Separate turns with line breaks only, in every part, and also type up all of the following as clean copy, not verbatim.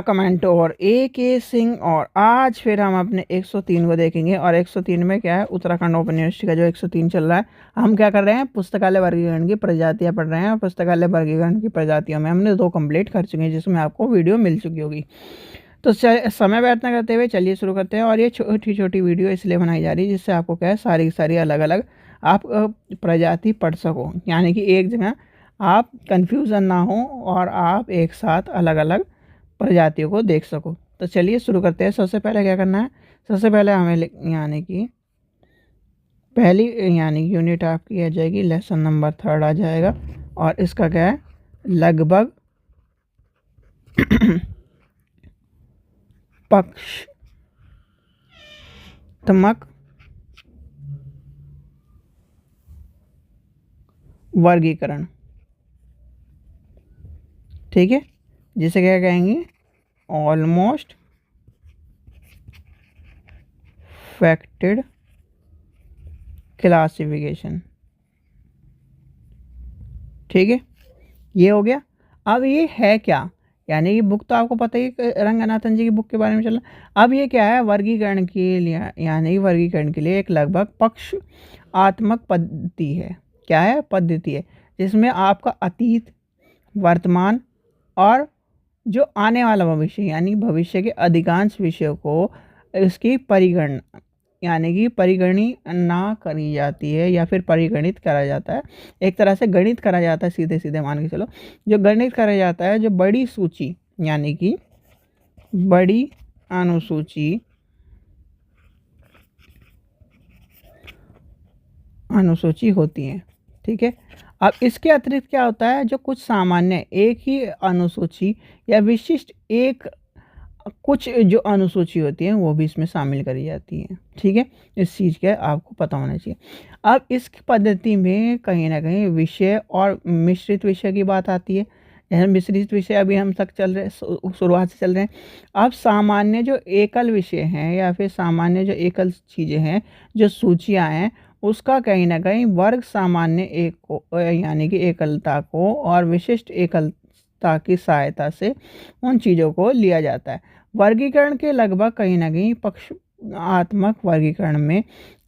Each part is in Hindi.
कमेंट और ए के सिंह। और आज फिर हम अपने 103 को देखेंगे। और 103 में क्या है, उत्तराखंड ओपन यूनिवर्सिटी का जो 103 चल रहा है, हम क्या कर रहे हैं, पुस्तकालय वर्गीकरण की प्रजातियां पढ़ रहे हैं। और पुस्तकालय वर्गीकरण की प्रजातियों में हमने 2 कंप्लीट कर चुके हैं, जिसमें आपको वीडियो मिल चुकी होगी। तो समय व्यर्थ न करते हुए चलिए शुरू करते हैं। और ये छोटी छोटी वीडियो इसलिए बनाई जा रही है जिससे आपको क्या है, सारी की सारी अलग अलग आप प्रजाति पढ़ सको, यानी कि एक जगह आप कंफ्यूजन ना हो और आप एक साथ अलग अलग प्रजातियों को देख सको। तो चलिए शुरू करते हैं। सबसे पहले क्या करना है, सबसे पहले हमें यानी कि पहली यानी यूनिट आपकी आ जाएगी, लेसन नंबर 3 आ जाएगा। और इसका क्या है, लगभग पक्षात्मक वर्गीकरण। ठीक है, जिसे क्या कहेंगे, ऑलमोस्ट फैक्टेड क्लासिफिकेशन। ठीक है, ये हो गया। अब ये है क्या, यानी कि बुक तो आपको पता ही, रंगनाथन जी की बुक के बारे में चला। अब ये क्या है, वर्गीकरण के लिए, यानी वर्गीकरण के लिए एक लगभग पक्षात्मक पद्धति है। क्या है, पद्धति है जिसमें आपका अतीत, वर्तमान और जो आने वाला भविष्य, यानी भविष्य के अधिकांश विषयों को इसकी परिगणना, यानी कि परिगणना करी जाती है या फिर परिगणित करा जाता है। एक तरह से गणित करा जाता है, सीधे सीधे मान के चलो। जो गणित करा जाता है, जो बड़ी सूची यानी कि बड़ी अनुसूची होती है। ठीक है, अब इसके अतिरिक्त क्या होता है, जो कुछ सामान्य एक ही अनुसूची या विशिष्ट एक कुछ जो अनुसूची होती है वो भी इसमें शामिल करी जाती है। ठीक है, इस चीज़ का आपको पता होना चाहिए। अब इस पद्धति में कहीं ना कहीं विषय और मिश्रित विषय की बात आती है। जैसे मिश्रित विषय अभी हम तक चल रहे, शुरुआत से चल रहे हैं। अब सामान्य जो एकल विषय हैं या फिर सामान्य जो एकल चीज़ें हैं, जो सूचियाँ हैं, उसका कहीं ना कहीं वर्ग सामान्य एक को, यानी कि एकलता को और विशिष्ट एकलता की सहायता से उन चीज़ों को लिया जाता है। वर्गीकरण के लगभग कहीं ना कहीं पक्षात्मक वर्गीकरण में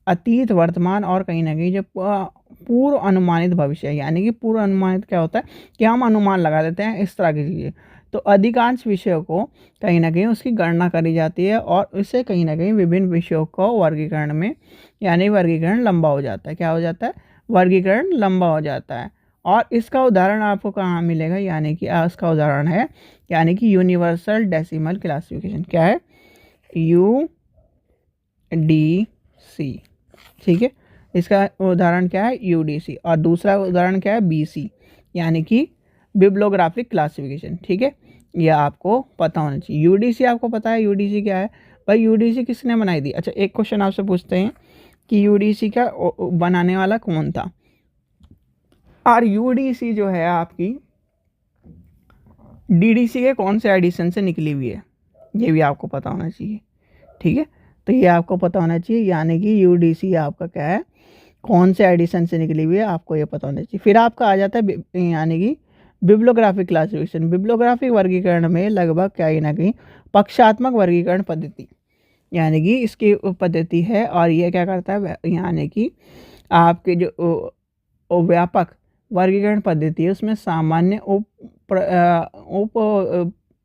अतीत, वर्तमान और कहीं ना कहीं जो पूर्व अनुमानित भविष्य है, यानी कि पूर्व अनुमानित क्या होता है कि हम अनुमान लगा देते हैं, इस तरह की चीज़ें। तो अधिकांश विषयों को कहीं ना कहीं उसकी गणना करी जाती है और इससे कहीं ना कहीं विभिन्न विषयों को वर्गीकरण में, यानी वर्गीकरण लंबा हो जाता है। क्या हो जाता है, वर्गीकरण लंबा हो जाता है। और इसका उदाहरण आपको कहाँ मिलेगा, यानी कि इसका उदाहरण है, यानी कि यूनिवर्सल डेसिमल क्लासिफिकेशन। क्या है, UDC। ठीक है, इसका उदाहरण क्या है, UDC। और दूसरा उदाहरण क्या है, BC, यानी कि बिब्लोग्राफिक क्लासिफिकेशन। ठीक है, यह आपको पता होना चाहिए। UDC आपको पता है, UDC क्या है भाई, UDC किसने बनाई थी। अच्छा, एक क्वेश्चन आपसे पूछते हैं कि UDC का बनाने वाला कौन था। और UDC जो है आपकी DDC के कौन से एडिशन से निकली हुई है, ये भी आपको पता होना चाहिए। ठीक है, तो ये आपको पता होना चाहिए, यानी कि UDC आपका क्या है, कौन से एडिशन से निकली हुई है, आपको ये पता होना चाहिए। फिर आपका आ जाता है यानी कि बिब्लोग्राफिक क्लासिफिकेशन। बिब्लोग्राफिक वर्गीकरण में लगभग क्या ही ना कहीं पक्षात्मक वर्गीकरण पद्धति, यानी कि इसकी पद्धति है। और ये क्या करता है, यानी कि आपके जो व्यापक वर्गीकरण पद्धति है, उसमें सामान्य उप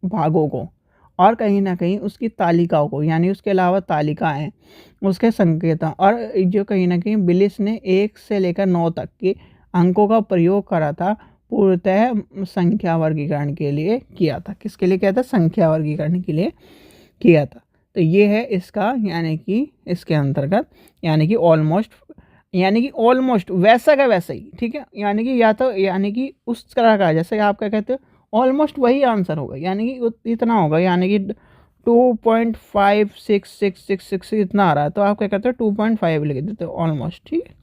भागों को और कहीं ना कहीं उसकी तालिकाओं को, यानी उसके अलावा तालिकाएं, उसके संकेतों, और जो कहीं ना कहीं बिलिस ने 1 से लेकर 9 तक के अंकों का प्रयोग करा था, पूर्णतः संख्या वर्गीकरण के लिए किया था। किसके लिए किया था, संख्या वर्गीकरण के लिए किया था। तो ये है इसका, यानी कि इसके अंतर्गत, यानी कि ऑलमोस्ट वैसा का वैसा ही। ठीक है, यानी कि या तो यानी कि उस तरह का, जैसे आप क्या कहते हो, ऑलमोस्ट वही आंसर होगा, यानी कि इतना होगा, यानी कि 2.566666 इतना आ रहा है, तो आप क्या कहते हो 2.5 लिख देते हो ऑलमोस्ट। ठीक है,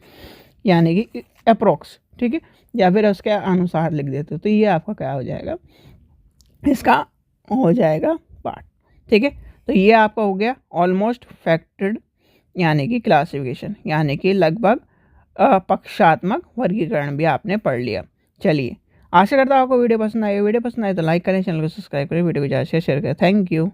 यानी कि अप्रोक्स। ठीक है, या फिर उसके अनुसार लिख देते हो। तो ये आपका क्या हो जाएगा, इसका हो जाएगा पार्ट। ठीक है, तो ये आपका हो गया ऑलमोस्ट फैक्टेड, यानी कि क्लासिफिकेशन, यानी कि लगभग पक्षात्मक वर्गीकरण भी आपने पढ़ लिया। चलिए आशा करता हूँ आपको वीडियो पसंद आई हो। वीडियो पसंद आए तो लाइक करें, चैनल को सब्सक्राइब करें, वीडियो को ज़्यादा से शेयर करें। Thank you.